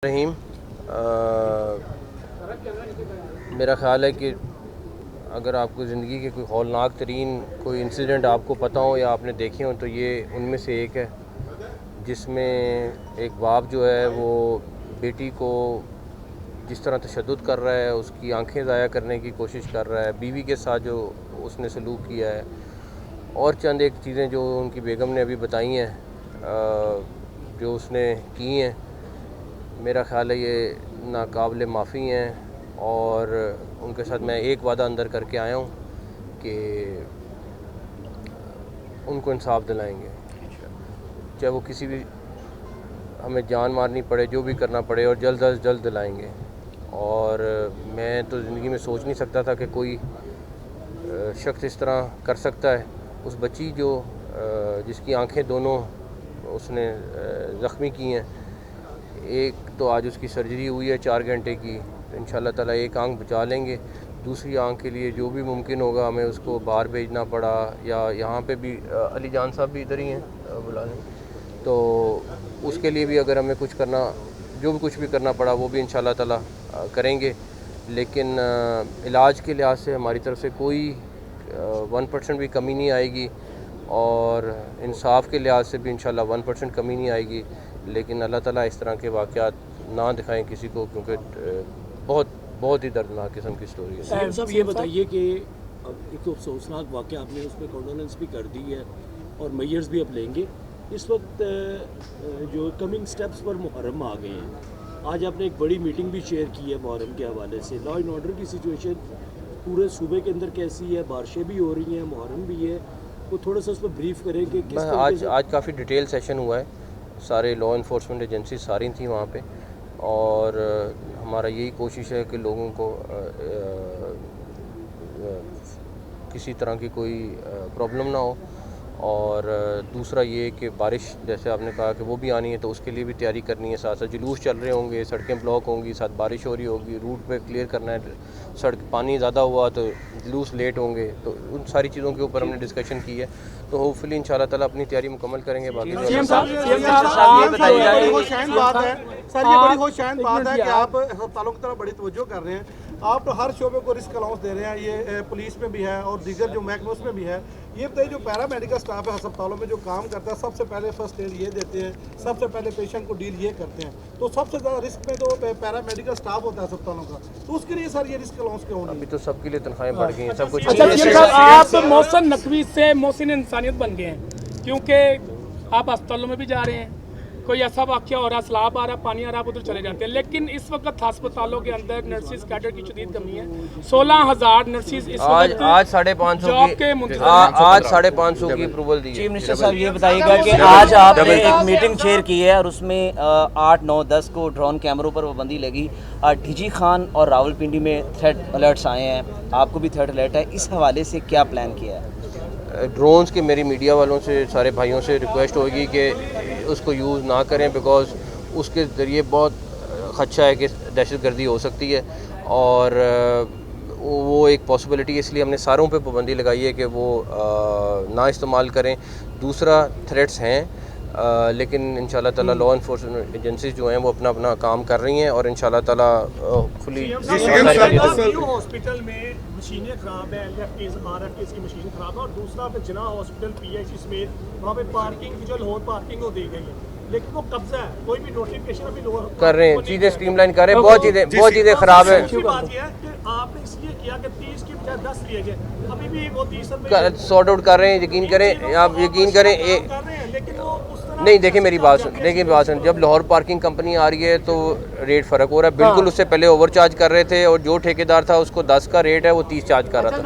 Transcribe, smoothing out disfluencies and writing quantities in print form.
रहीम। मेरा ख़्याल है कि अगर आपको ज़िंदगी के कोई हौलनाक तरीन कोई इंसिडेंट आपको पता हो या आपने देखे हो तो ये उनमें से एक है, जिसमें एक बाप जो है वो बेटी को जिस तरह तशद्दुद कर रहा है, उसकी आंखें ज़ाया करने की कोशिश कर रहा है, बीवी के साथ जो उसने सलूक किया है, और चंद एक चीज़ें जो उनकी बेगम ने अभी बताई हैं जो उसने की हैं, मेरा ख़्याल है ये नाकाबिल माफ़ी हैं। और उनके साथ मैं एक वादा अंदर करके आया हूँ कि उनको इंसाफ दिलाएंगे, चाहे वो किसी भी हमें जान मारनी पड़े, जो भी करना पड़े, और जल्द अज जल्द दिलाएंगे। और मैं तो ज़िंदगी में सोच नहीं सकता था कि कोई शख्स इस तरह कर सकता है। उस बच्ची जो जिसकी आंखें दोनों उसने ज़ख्मी की हैं, एक तो आज उसकी सर्जरी हुई है 4 घंटे की, तो इंशाल्लाह ताला एक आंख बचा लेंगे। दूसरी आंख के लिए जो भी मुमकिन होगा हमें उसको बाहर भेजना पड़ा, या यहाँ पे भी अली जान साहब भी इधर ही हैं, बुला लें, तो उसके लिए भी अगर हमें कुछ करना, जो भी कुछ भी करना पड़ा वो भी इंशाल्लाह ताला करेंगे। लेकिन इलाज के लिहाज से हमारी तरफ से कोई 1% भी कमी नहीं आएगी, और इंसाफ के लिहाज से भी इंशाल्लाह 1% कमी नहीं आएगी। लेकिन अल्लाह ताला इस तरह के वाक़यात ना दिखाएं किसी को, क्योंकि बहुत ही दर्दनाक किस्म की स्टोरी है। साहब ये बताइए कि एक तो अफसोसनाक वाक़या आपने उसमें कॉन्डोलेंस भी कर दी है और मैयर्स भी अब लेंगे। इस वक्त जो कमिंग स्टेप्स पर मुहर्रम आ गए हैं, आज आपने एक बड़ी मीटिंग भी शेयर की है मुहर्रम के हवाले से। लॉ एंड ऑर्डर की सिचुएशन पूरे सूबे के अंदर कैसी है? बारिशें भी हो रही हैं, मुहर्रम भी है, वो थोड़ा सा उस पर ब्रीफ करें कि किस आज काफ़ी डिटेल सेशन हुआ है, सारे लॉ इन्फोर्समेंट एजेंसी सारी थी वहाँ पे, और हमारा यही कोशिश है कि लोगों को किसी तरह की कोई प्रॉब्लम ना हो। और दूसरा ये कि बारिश जैसे आपने कहा कि वो भी आनी है, तो उसके लिए भी तैयारी करनी है। साथ साथ जुलूस चल रहे होंगे, सड़कें ब्लॉक होंगी, साथ बारिश हो रही होगी, रूट पे क्लियर करना है, सड़क पानी ज़्यादा हुआ तो जुलूस लेट होंगे, तो उन सारी चीज़ों के ऊपर हमने डिस्कशन की है। तो होपफुली इंशाल्लाह ताला अपनी तैयारी मुकम्मल करेंगे। बाकी सर ये बड़ी खुशैन बात है कि आप अस्पतालों की तरफ बड़ी तवज्जो कर रहे हैं। आप तो हर शोबे को रिस्क अलाउंस दे रहे हैं, ये पुलिस में भी है और दीगर जो महकमे उसमें भी है। ये बताइए, जो पैरा मेडिकल स्टाफ है अस्पतालों में जो काम करता है, सबसे पहले फर्स्ट एड ये देते हैं, सबसे पहले पेशेंट को डील ये करते हैं, तो सबसे ज़्यादा रिस्क में तो पैरा मेडिकल स्टाफ होता है अस्पतालों का, तो उसके लिए सर ये रिस्क अलाउंस क्यों नहीं? अभी तो सबके लिए तनख्वाहें बढ़ गई हैं, सब कुछ। आप मोहसिन नकवी से मोहसिन इंसानियत बन गए हैं, क्योंकि आप अस्पतालों में भी जा रहे हैं, कोई ऐसा वाक़या हो रहा, सैलाब आ रहा, पानी आ रहा, आप उधर चले जाते हैं। लेकिन इस वक्त अस्पतालों के अंदर नर्सिस कैडर की शदीद कमी है। 16,000 नर्सिस इस वक्त आज 550 की अप्रूवल दी है। चीफ मिनिस्टर साहब ये बताइएगा कि आज आपने एक मीटिंग शेयर की है और उसमें 8, 9, 10 को ड्रोन कैमरों पर पाबंदी लगी। ढिजी खान और रावलपिंडी में थ्रेट अलर्ट्स आए हैं, आपको भी थ्रेट अलर्ट है, इस हवाले से क्या प्लान किया है? ड्रोन्स के मेरी मीडिया वालों से, सारे भाइयों से रिक्वेस्ट होगी कि उसको यूज़ ना करें, बिकॉज़ उसके ज़रिए बहुत ख़दशा है कि दहशतगर्दी हो सकती है, और वो एक पॉसिबिलिटी है। इसलिए हमने सारों पे पाबंदी लगाई है कि वो ना इस्तेमाल करें। दूसरा थ्रेट्स हैं, लेकिन इंशाल्लाह ताला लॉ इन्फोर्समेंट एजेंसीज जो हैं वो अपना अपना काम कर रही हैं, और इंशाल्लाह ताला फुली। हॉस्पिटल में मशीनें खराब है, LFTs RFTs की मशीन खराब है, और दूसरा पे जिना हॉस्पिटल PIC समेत वहाँ पे पार्किंग की जो लोअर पार्किंग हो दी गई है, लेकिन वो कब्जा है, कोई भी नोटिफिकेशन अभी लोअर कर रहे हैं, चीज़ें स्ट्रीमलाइन कर रहे हैं, बहुत चीज़ें ख़राब है। बात यह है कि आपने इसलिए किया कि 30 की बजाय 10 लिए गए, अभी भी वो 30 सॉर्ट आउट कर रहे हैं। यकीन करें, आप यकीन करें, लेकिन वो नहीं, देखिए मेरी बात सुन, जब लाहौर पार्किंग कंपनी आ रही है तो रेट फ़र्क हो रहा है। बिल्कुल उससे पहले ओवर चार्ज कर रहे थे, और जो ठेकेदार था उसको 10 का रेट है वो 30 चार्ज कर रहा था।